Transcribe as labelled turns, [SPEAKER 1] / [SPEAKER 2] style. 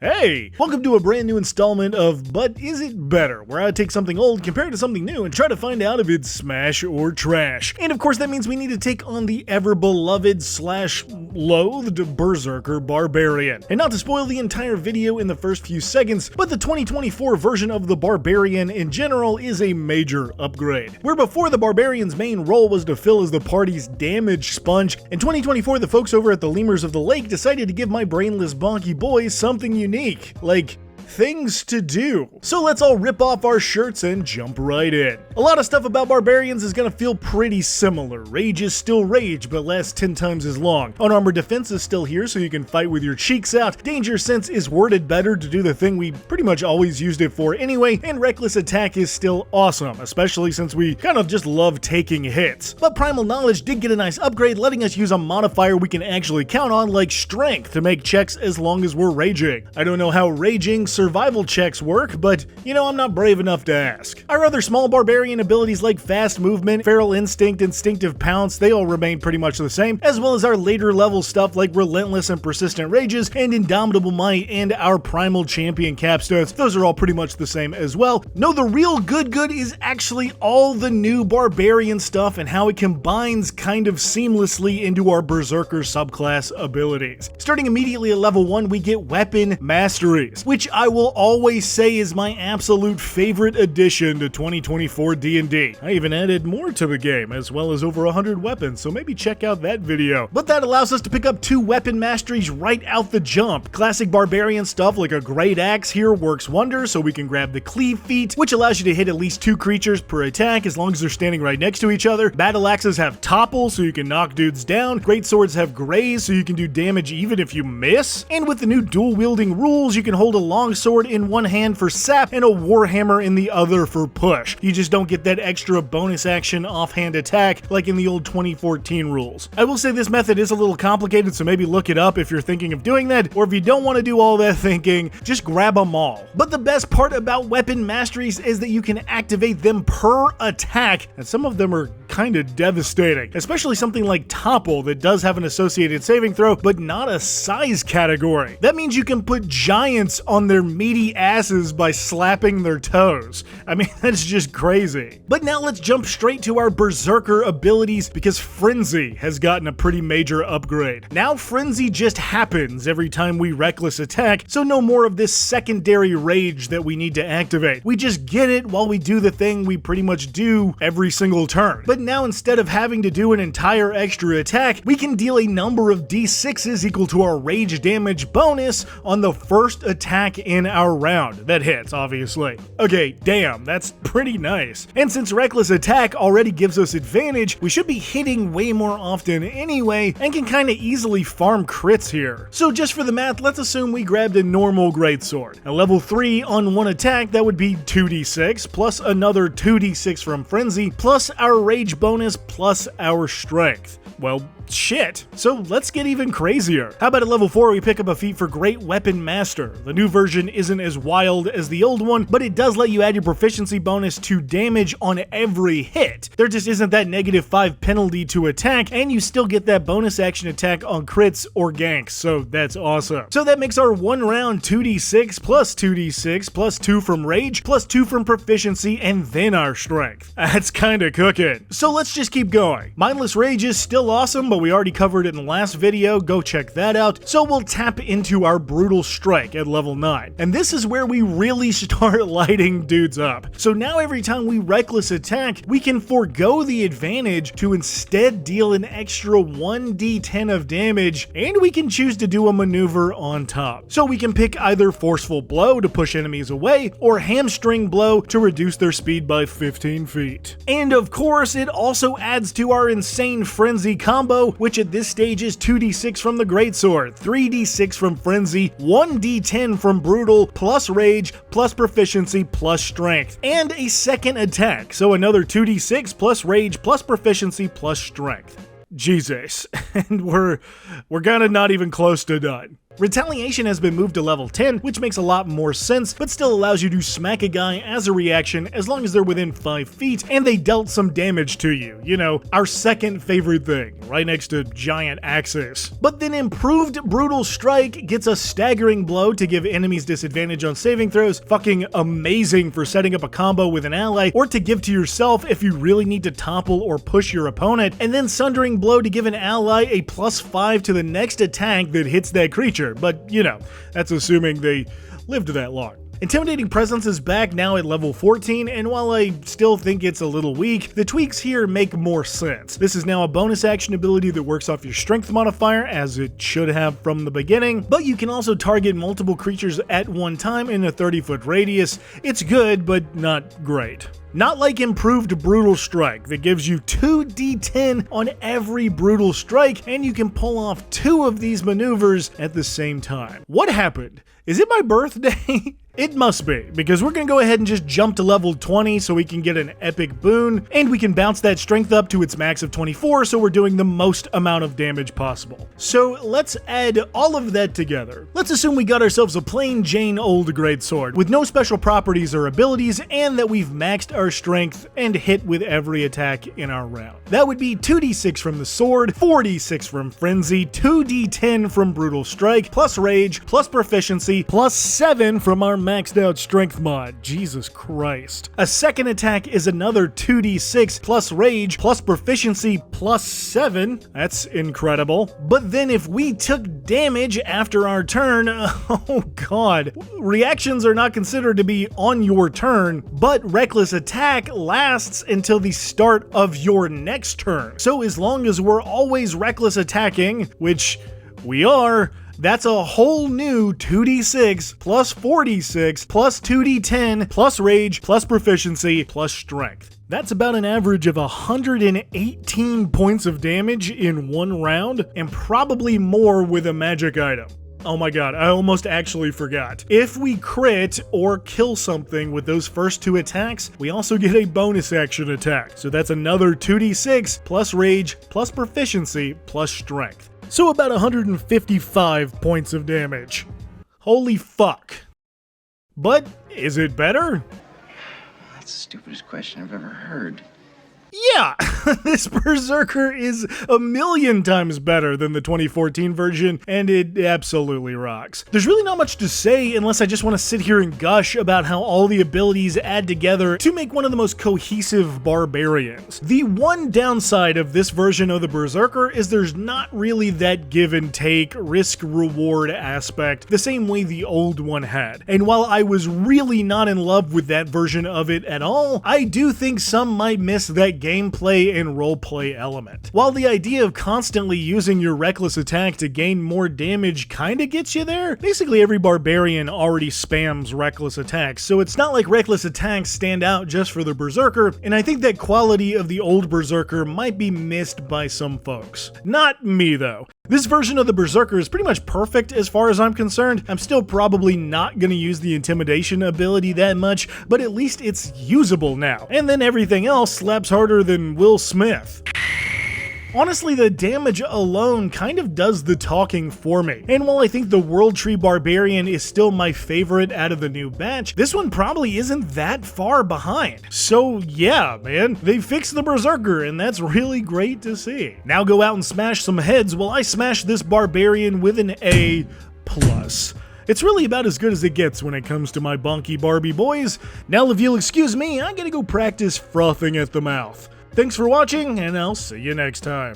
[SPEAKER 1] Hey, welcome to a brand new installment of But Is It Better, where I take something old, compare it to something new, and try to find out if it's smash or trash. And of course that means we need to take on the ever-beloved / loathed Berserker Barbarian. And not to spoil the entire video in the first few seconds, but the 2024 version of the Barbarian in general is a major upgrade. Where before the Barbarian's main role was to fill as the party's damage sponge, in 2024 the folks over at the Lemurs of the Lake decided to give my brainless bonky boys something unique, like things to do. So let's all rip off our shirts and jump right in. A lot of stuff about Barbarians is gonna feel pretty similar. Rage is still rage, but lasts 10 times as long. Unarmored defense is still here, so you can fight with your cheeks out. Danger sense is worded better to do the thing we pretty much always used it for anyway, and reckless attack is still awesome, especially since we kind of just love taking hits. But primal knowledge did get a nice upgrade, letting us use a modifier we can actually count on, like strength, to make checks as long as we're raging. I don't know how raging survival checks work, but I'm not brave enough to ask. Our other small barbarian abilities like fast movement, feral instinct, instinctive pounce, they all remain pretty much the same, as well as our later level stuff like relentless and persistent rages and indomitable might and our primal champion capstones. Those are all pretty much the same as well. No, the real good is actually all the new barbarian stuff and how it combines kind of seamlessly into our berserker subclass abilities. Starting immediately at level 1, we get weapon masteries, which I will always say is my absolute favorite addition to 2024 DnD. I even added more to the game, as well as over 100 weapons, so maybe check out that video. But that allows us to pick up 2 weapon masteries right out the jump. Classic barbarian stuff like a great axe here works wonders, so we can grab the cleave feat, which allows you to hit at least 2 creatures per attack as long as they're standing right next to each other. Battle axes have topple, so you can knock dudes down. Great swords have graze, so you can do damage even if you miss. And with the new dual wielding rules, you can hold a long sword in one hand for sap and a warhammer in the other for push. You just don't get that extra bonus action offhand attack like in the old 2014 rules. I will say this method is a little complicated, so maybe look it up if you're thinking of doing that, or if you don't want to do all that thinking, just grab them all. But the best part about weapon masteries is that you can activate them per attack, and some of them are kind of devastating, especially something like topple that does have an associated saving throw, but not a size category. That means you can put giants on their meaty asses by slapping their toes. I mean, that's just crazy. But now let's jump straight to our berserker abilities, because frenzy has gotten a pretty major upgrade. Now frenzy just happens every time we reckless attack, so no more of this secondary rage that we need to activate. We just get it while we do the thing we pretty much do every single turn. But now instead of having to do an entire extra attack, we can deal a number of d6s equal to our rage damage bonus on the first attack in our round. That hits, obviously. Okay, damn, that's pretty nice. And since reckless attack already gives us advantage, we should be hitting way more often anyway, and can kinda easily farm crits here. So just for the math, let's assume we grabbed a normal greatsword. At level 3 on one attack, that would be 2d6, plus another 2d6 from frenzy, plus our rage bonus, plus our strength. Well, shit. So let's get even crazier. How about at level 4 we pick up a feat for Great Weapon Master. The new version isn't as wild as the old one, but it does let you add your proficiency bonus to damage on every hit. There just isn't that -5 penalty to attack, and you still get that bonus action attack on crits or ganks, so that's awesome. So that makes our 1 round 2d6 plus 2d6 plus 2 from rage plus 2 from proficiency and then our strength. That's kinda cooking. So let's just keep going. Mindless Rage is still awesome, but we already covered it in the last video, go check that out. So we'll tap into our Brutal Strike at level 9. And this is where we really start lighting dudes up. So now every time we reckless attack, we can forego the advantage to instead deal an extra 1d10 of damage, and we can choose to do a maneuver on top. So we can pick either Forceful Blow to push enemies away, or Hamstring Blow to reduce their speed by 15 feet. And of course, it also adds to our insane Frenzy combo, which at this stage is 2d6 from the greatsword, 3d6 from frenzy, 1d10 from brutal, plus rage, plus proficiency, plus strength, and a second attack, so another 2d6 plus rage, plus proficiency, plus strength. Jesus, and we're kinda not even close to done. Retaliation has been moved to level 10, which makes a lot more sense, but still allows you to smack a guy as a reaction as long as they're within 5 feet and they dealt some damage to you. You know, our second favorite thing, right next to giant axes. But then improved Brutal Strike gets a staggering blow to give enemies disadvantage on saving throws, fucking amazing for setting up a combo with an ally, or to give to yourself if you really need to topple or push your opponent, and then Sundering Blow to give an ally a +5 to the next attack that hits that creature. But, you know, that's assuming they lived that long. Intimidating Presence is back now at level 14, and while I still think it's a little weak, the tweaks here make more sense. This is now a bonus action ability that works off your strength modifier, as it should have from the beginning, but you can also target multiple creatures at one time in a 30-foot radius. It's good, but not great. Not like improved Brutal Strike that gives you 2d10 on every Brutal Strike, and you can pull off 2 of these maneuvers at the same time. What happened? Is it my birthday? It must be, because we're gonna go ahead and just jump to level 20 so we can get an epic boon, and we can bounce that strength up to its max of 24 so we're doing the most amount of damage possible. So let's add all of that together. Let's assume we got ourselves a plain Jane old greatsword with no special properties or abilities, and that we've maxed our strength and hit with every attack in our round. That would be 2d6 from the sword, 4d6 from frenzy, 2d10 from brutal strike, plus rage, plus proficiency, plus 7 from our maxed out strength mod. Jesus Christ. A second attack is another 2d6 plus rage plus proficiency plus 7. That's incredible. But then if we took damage after our turn, oh god. Reactions are not considered to be on your turn, but reckless attack lasts until the start of your next turn. So as long as we're always reckless attacking, which we are, that's a whole new 2d6 plus 4d6 plus 2d10 plus rage plus proficiency plus strength. That's about an average of 118 points of damage in one round, and probably more with a magic item. Oh my god, I almost actually forgot. If we crit or kill something with those first 2 attacks, we also get a bonus action attack. So that's another 2d6 plus rage plus proficiency plus strength. So about 155 points of damage. Holy fuck. But is it better?
[SPEAKER 2] That's the stupidest question I've ever heard.
[SPEAKER 1] Yeah, this Berserker is a million times better than the 2014 version, and it absolutely rocks. There's really not much to say unless I just want to sit here and gush about how all the abilities add together to make one of the most cohesive barbarians. The one downside of this version of the Berserker is there's not really that give and take, risk-reward aspect the same way the old one had. And while I was really not in love with that version of it at all, I do think some might miss that gameplay and roleplay element. While the idea of constantly using your reckless attack to gain more damage kinda gets you there, basically every barbarian already spams reckless attacks, so it's not like reckless attacks stand out just for the Berserker, and I think that quality of the old Berserker might be missed by some folks. Not me though. This version of the Berserker is pretty much perfect as far as I'm concerned. I'm still probably not gonna use the intimidation ability that much, but at least it's usable now. And then everything else slaps harder than Will Smith. Honestly, the damage alone kind of does the talking for me. And while I think the World Tree Barbarian is still my favorite out of the new batch, this one probably isn't that far behind. So yeah, man, they fixed the Berserker, and that's really great to see. Now go out and smash some heads while I smash this Barbarian with an A+. It's really about as good as it gets when it comes to my bonky Barbie boys. Now if you'll excuse me, I gotta go practice frothing at the mouth. Thanks for watching, and I'll see you next time.